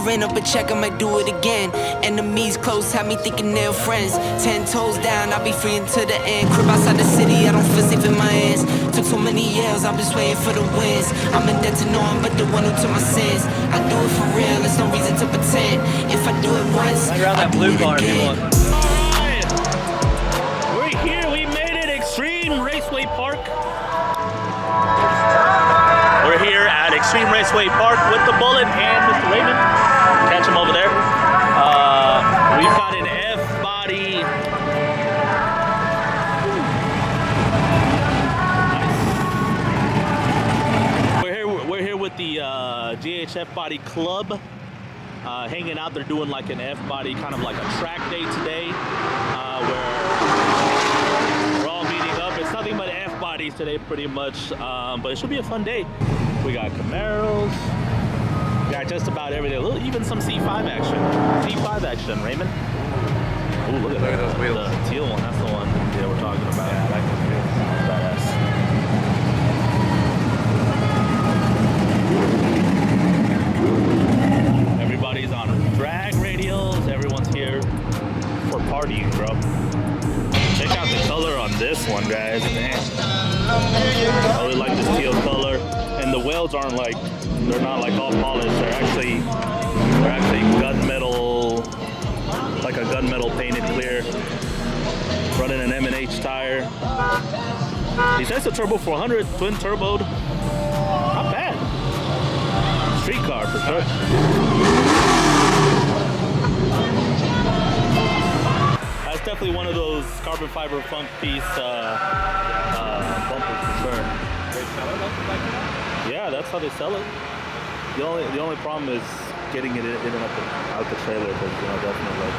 ran up a check, I might do it again. Enemies close, had me thinking they're friends. 10 toes down, I'll be free until the end. Crib outside the city, I don't feel safe in my hands. Took so many years, I'm just waiting for the wins. I'm in debt to no one but the one who took my sins. I do it for real, there's no reason to pretend. If I do it once, right around that blue car if you want. We're here, we made it, Extreme Raceway Park. We're here at Extreme Raceway Park with the Bullet and Mr. Raymond. Catch him over there. We've got an F-Body. Nice. We're here with the GH F-Body Club. Hanging out. They're doing like an F-Body, kind of like a track day today, where we're all meeting up. It's nothing but F-Bodies today, pretty much, but it should be a fun day. We got Camaros, we got just about everything, even some C5 action. C5 action, Raymond. Ooh, look at those wheels. The teal one, that's the one that we're talking about. Yeah, I like those wheels. Badass. Everybody's on drag radials. Everyone's here for partying, bro. Check out the color on this one, guys. Man. I really like this teal color. And the wheels aren't like, they're not like all polished. They're actually gunmetal, like a gunmetal painted clear. Running an M&H tire. He says a turbo 400, twin turboed. Not bad. Street car for sure. That's definitely one of those carbon fiber funk piece bumpers for sure. Yeah, that's how they sell it. The only problem is getting it in and out the trailer, but you know, definitely.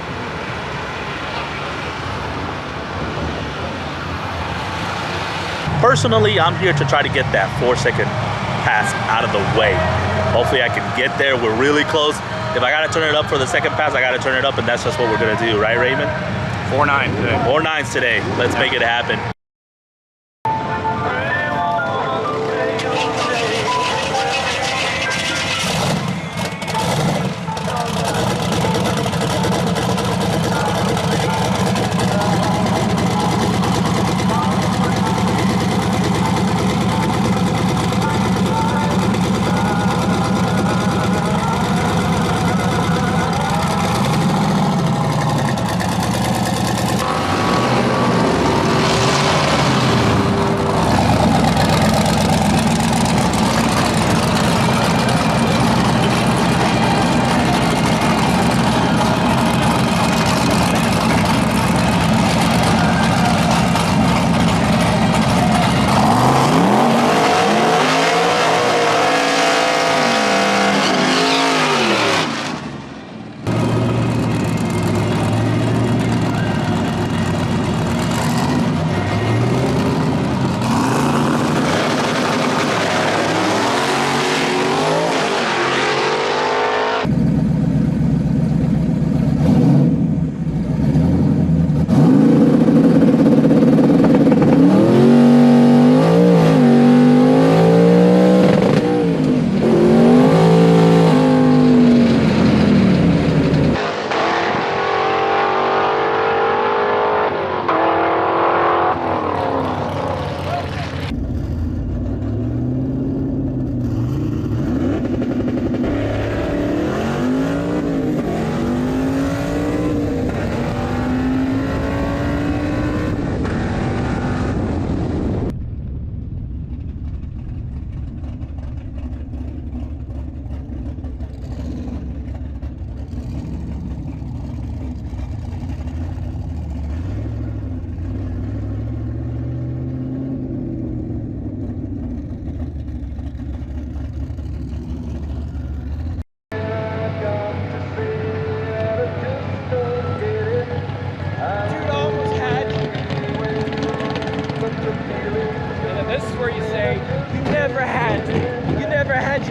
Personally, I'm here to try to get that 4-second pass out of the way. Hopefully I can get there. We're really close. If I gotta turn it up for the second pass, I gotta turn it up, and that's just what we're gonna do, right, Raymond? 4.9 today. 4.9s today. Let's make it happen.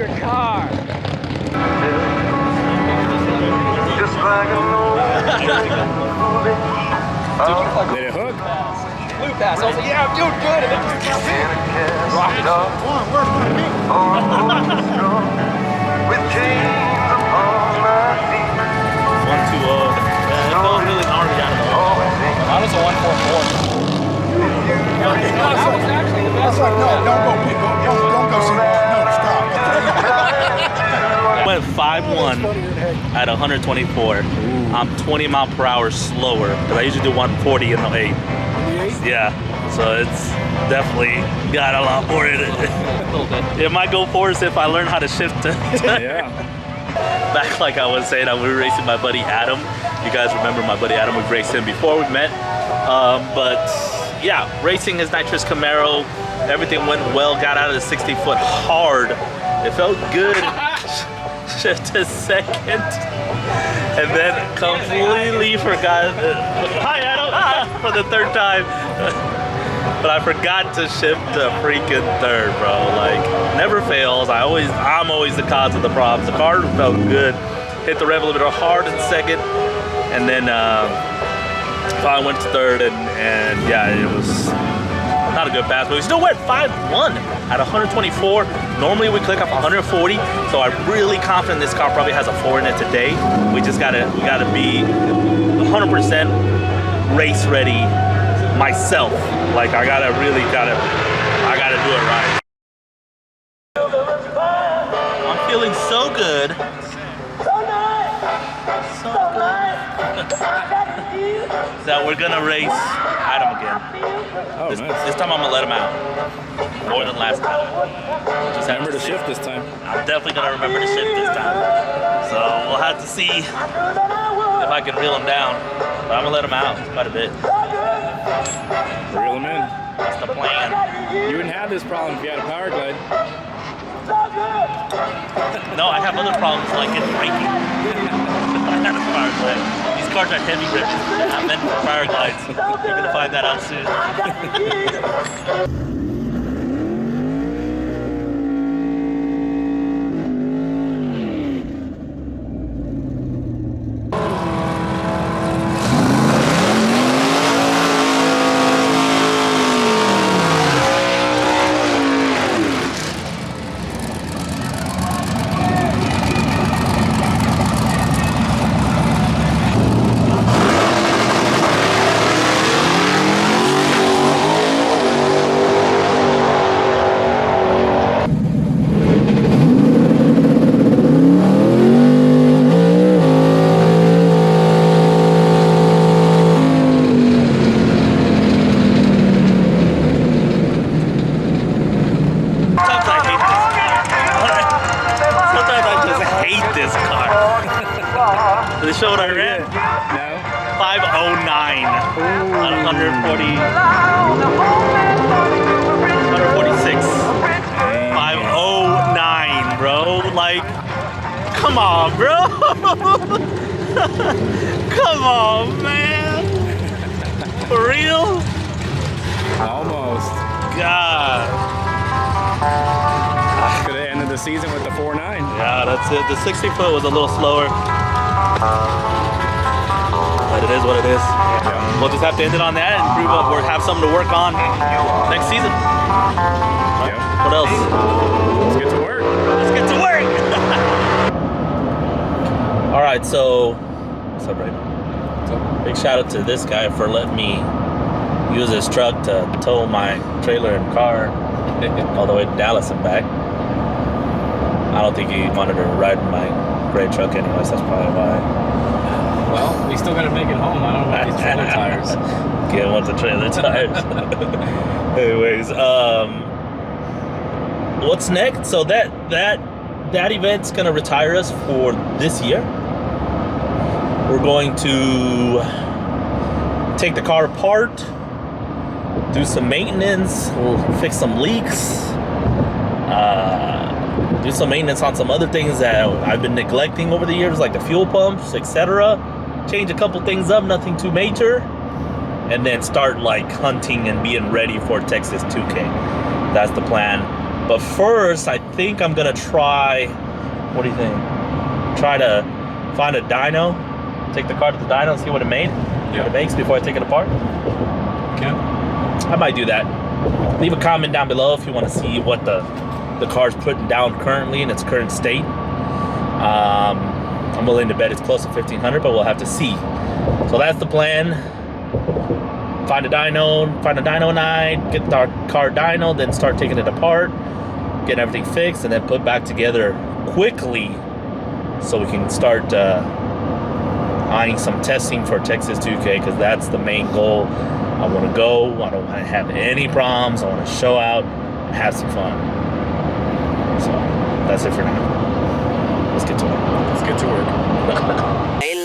your car. Just like an old Did it hook? Blue pass. I was like, yeah, I'm doing good. And then just rock it up. with chains upon my too old. It felt really gnarly out of the way. Mine was a 144. Actually, the best one. No, don't go pick up. Don't go see. No, stop. Went 5'1" at 124. I'm 20 mile per hour slower because I usually do 140 in the 8. Yeah, so it's definitely got a lot more in it. A little bit. It might go 4's if I learn how to shift to Yeah. Back like I was saying, we were racing my buddy Adam. You guys remember my buddy Adam? We've raced him before we met. But yeah, racing his nitrous Camaro, everything went well. Got out of the 60-foot hard. It felt good. Shift to second, and then completely forgot. Hi Adam, for the third time. But I forgot to shift to freaking third, bro. Like, never fails. I'm always the cause of the problems. The car felt good. Hit the rev a little bit hard in second, and then I went to third, and yeah, it was not a good pass, but we still went 5'1" at 124. Normally we click up 140, so I'm really confident this car probably has a 4 in it today. We gotta be 100% race ready myself. Like I gotta do it right. I'm feeling so good. That we're gonna race Adam again. Oh, This nice. time I'm gonna let him out. More than last time. Just have Remember to see. shift this time. I'm definitely gonna remember to shift this time. So we'll have to see if I can reel him down. But I'm gonna let him out quite a bit. Reel him in. That's the plan. You wouldn't have this problem if you had a power glide. No, I have other problems like in braking. I have a power glide. These cars are heavy ripping. I'm meant for power glides. You're gonna find that out soon. Did they show what I ran? No. 509 on 146. 509, bro. Like, come on, bro. Come on, man. For real? Almost. God. Could have ended the season with the 4.9. Yeah, that's it. The 60-foot was a little slower. But it is what it is. Yeah. We'll just have to end it on that and prove up or have something to work on next season. Yep. What else? Let's get to work. Let's get to work. All right, so what's up, Raven? Big shout out to this guy for letting me use his truck to tow my trailer and car all the way to Dallas and back. I don't think he wanted to ride in my gray truck anyways, that's probably why. Well, we still gotta make it home. I don't know about these trailer tires. Get one of the trailer tires. Anyways, what's next? So that event's gonna retire us for this year. We're going to take the car apart, do some maintenance, we'll fix some leaks, do some maintenance on some other things that I've been neglecting over the years, like the fuel pumps, etc. Change a couple things up, nothing too major, and then start like hunting and being ready for Texas 2K. That's the plan. But first, I think I'm gonna try, what do you think? Try to find a dyno, take the car to the dyno and see what it made, what it makes before I take it apart. Okay. I might do that. Leave a comment down below if you want to see what the car's putting down currently in its current state. I'm willing to bet it's close to 1,500, but we'll have to see. So that's the plan. Find a dyno night, get our car dyno, then start taking it apart, get everything fixed, and then put back together quickly so we can start eyeing some testing for Texas 2K, because that's the main goal. I want to go. I don't want to have any problems. I want to show out and have some fun. So that's it for now. Let's get to work. Let's get to work. They